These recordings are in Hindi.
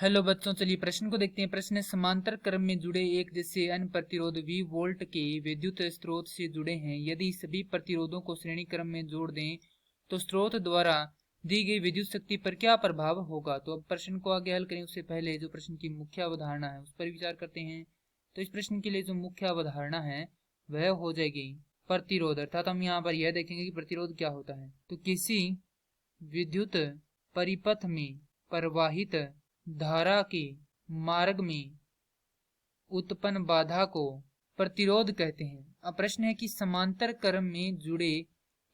हेलो बच्चों, चलिए प्रश्न को देखते हैं। प्रश्न है, समांतर क्रम में जुड़े एक जैसे अन्य प्रतिरोध V वोल्ट के विद्युत स्रोत से जुड़े हैं। यदि सभी प्रतिरोधों को श्रेणी क्रम में जोड़ दें तो स्रोत द्वारा दी गई विद्युत शक्ति पर क्या प्रभाव होगा। तो अब प्रश्न को आगे हल करें उससे पहले जो प्रश्न की मुख्य अवधारणा है उस पर विचार करते हैं। तो इस प्रश्न के लिए जो मुख्य अवधारणा है वह हो जाएगी प्रतिरोध, अर्थात हम यहाँ पर यह देखेंगे कि प्रतिरोध क्या होता है। तो किसी विद्युत परिपथ में प्रवाहित धारा के मार्ग में उत्पन्न बाधा को प्रतिरोध कहते हैं। अब प्रश्न है कि समांतर क्रम में जुड़े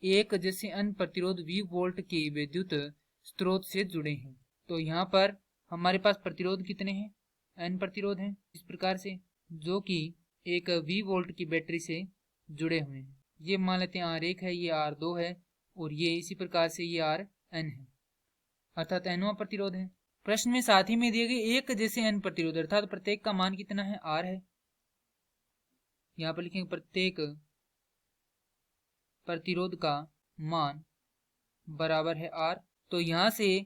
एक जैसे अन्य प्रतिरोध V वोल्ट के विद्युत स्रोत से जुड़े हैं। तो यहाँ पर हमारे पास प्रतिरोध कितने हैं? N प्रतिरोध हैं इस प्रकार से, जो कि एक V वोल्ट की बैटरी से जुड़े हुए हैं। ये मान लेते हैं R1 है, ये R2 है और ये इसी प्रकार से ये Rn है, अर्थात Nवां प्रतिरोध है। प्रश्न में साथ ही में दिए गए एक जैसे N प्रतिरोध, अर्थात प्रत्येक का मान कितना है? R है। यहाँ पर लिखेंगे प्रत्येक प्रतिरोध का मान बराबर है R। तो यहाँ से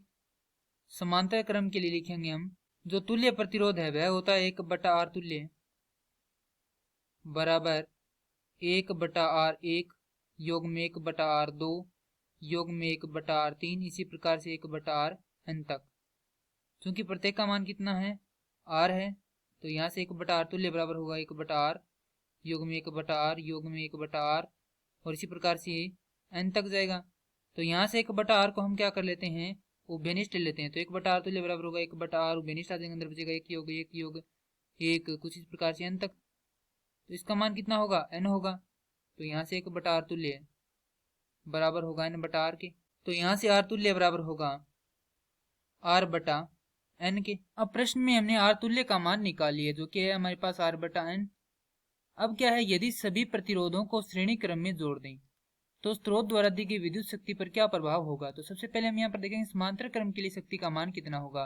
समांतर क्रम के लिए लिखेंगे हम जो तुल्य प्रतिरोध है वह होता है 1/R तुल्य बराबर 1/R1 योग में 1/R2 योग में 1/R3, इसी प्रकार से 1/Rn तक। क्योंकि प्रत्येक का मान कितना है? R है, तो यहाँ से 1/R तुल्य बराबर होगा 1/R योग में 1/R योग में 1/R और इसी प्रकार से n तक जाएगा। तो यहाँ से 1/R को हम क्या कर लेते हैं? उभयनिष्ठ ले लेते हैं। तो 1/R तुल्य बराबर होगा 1/R उभयनिष्ठ आ जाएगा, अंदर बचेगा 1 योग 1 योग 1, कुछ इस प्रकार से n तक। तो इसका मान कितना होगा? n होगा। तो यहाँ से 1/R तुल्य बराबर होगा n/R के। तो यहाँ से R तुल्य बराबर होगा R/n के। अब प्रश्न में हमने R तुल्य का मान निकाल लिया जो कि है हमारे पास R/n। अब क्या है, यदि सभी प्रतिरोधों को श्रेणी क्रम में जोड़ दें तो स्रोत द्वारा दी गई विद्युत शक्ति पर क्या प्रभाव होगा। तो सबसे पहले हम यहाँ पर देखेंगे समांतर क्रम के लिए शक्ति का मान कितना होगा।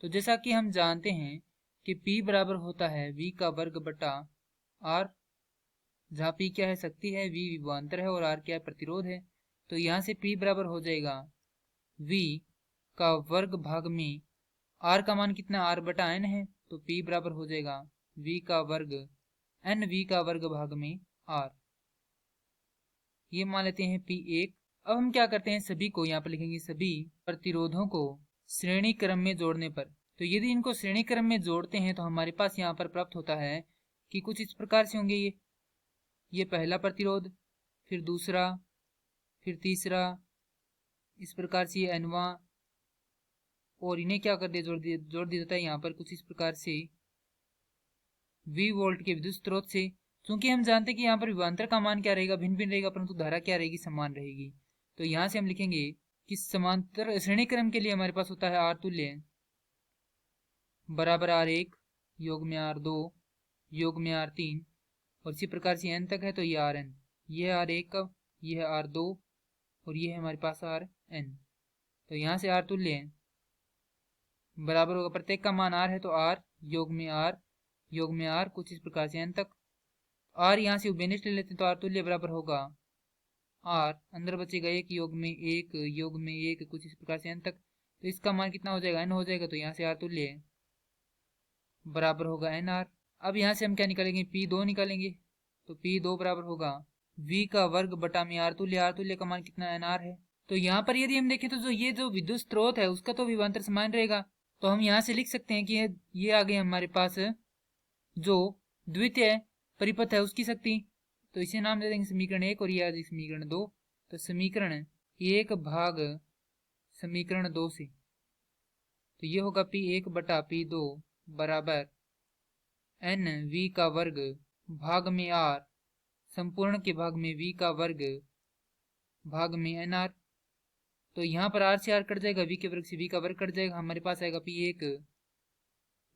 तो जैसा कि हम जानते हैं कि P बराबर होता है V का वर्ग बटा R, जहाँ P क्या है? शक्ति है, V विभवांतर है और R क्या है? प्रतिरोध है। तो यहाँ से P बराबर हो जाएगा V का वर्ग भाग में R का मान कितना? R/n है, तो P बराबर हो जाएगा V का वर्ग NV का वर्ग भाग में R। ये मान लेते हैं P1। अब हम क्या करते हैं, सभी को यहाँ पर लिखेंगे सभी प्रतिरोधों को श्रेणी क्रम में जोड़ने पर। तो यदि इनको श्रेणी क्रम में जोड़ते हैं तो हमारे पास यहाँ पर प्राप्त होता है कि कुछ इस प्रकार से होंगे। ये पहला प्रतिरोध, फिर दूसरा, फिर तीसरा, इस प्रकार से ये nवां, और इन्हें क्या कर दिया? जोड़ दिया जाता है यहाँ पर कुछ इस प्रकार से V वोल्ट के विद्युत स्रोत से। क्योंकि हम जानते हैं कि यहाँ पर विभवांतर का मान क्या रहेगा? भिन्न भिन्न रहेगा, परंतु धारा क्या रहेगी? समान रहेगी। तो यहाँ से हम लिखेंगे कि समांतर श्रेणी क्रम के लिए हमारे पास होता है R तुल्य बराबर R1 योग में R2 योग में R3 और इसी प्रकार से n तक है, तो ये Rn, ये है R1 का, ये है R2 और ये है हमारे पास Rn। तो यहाँ से R तुल्य बराबर होगा, प्रत्येक का मान R है तो R योग में R योग में R, कुछ इस प्रकार से n तक। R यहाँ से उभयनिष्ठ ले लेते हैं तो R तुल्य बराबर होगा R, अंदर बचेगा 1 योग में 1 योग में 1, कुछ इस प्रकार से n तक। तो इसका मान कितना हो जाएगा? n हो जाएगा। तो यहाँ से R तुल्य बराबर होगा NR। अब यहाँ से हम क्या निकालेंगे? P2 निकालेंगे। तो P2 बराबर होगा V का वर्ग बटा में R तुल्य का मान कितना? NR है। तो यहाँ पर यदि हम देखें तो ये जो विद्युत स्रोत है उसका तो विभवांतर समान रहेगा। तो हम यहाँ से लिख सकते हैं कि ये आ गए हमारे पास जो द्वितीय परिपथ है उसकी शक्ति। तो इसे नाम दे देंगे समीकरण 1 और ये आ जाएगी समीकरण 2। तो समीकरण 1 भाग समीकरण 2 से तो ये होगा P1 बटा P2 बराबर NV का वर्ग भाग में R संपूर्ण के भाग में V का वर्ग भाग में NR। तो यहाँ पर R से R कट जाएगा, V के वर्ग से V का वर्ग कट जाएगा, हमारे पास आएगा P1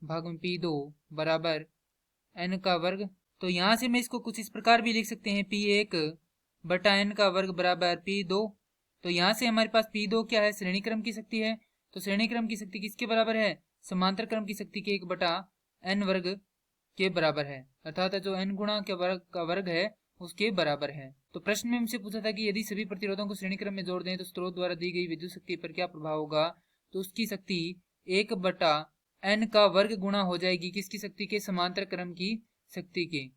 भाग में P2 बराबर N का वर्ग। तो यहाँ से मैं इसको कुछ इस प्रकार भी लिख सकते हैं P1 बटा N का वर्ग बराबर P2। तो यहाँ से हमारे पास P2 क्या है? श्रेणी क्रम की शक्ति है। तो श्रेणी क्रम की शक्ति किसके बराबर है? समांतर क्रम की शक्ति के 1/n वर्ग के बराबर है, अर्थात जो n गुणा के वर्ग का वर्ग है उसके बराबर है। तो प्रश्न में हमसे पूछा था कि यदि सभी प्रतिरोधों को श्रेणी क्रम में जोड़ दें तो स्रोत द्वारा दी गई विद्युत शक्ति पर क्या प्रभाव होगा। तो उसकी शक्ति 1/n n का वर्ग गुणा हो जाएगी किसकी शक्ति के? समांतर क्रम की शक्ति के।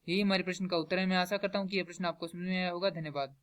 यही हमारे प्रश्न का उत्तर है। मैं आशा करता हूँ कि यह प्रश्न आपको समझ में आया होगा। धन्यवाद।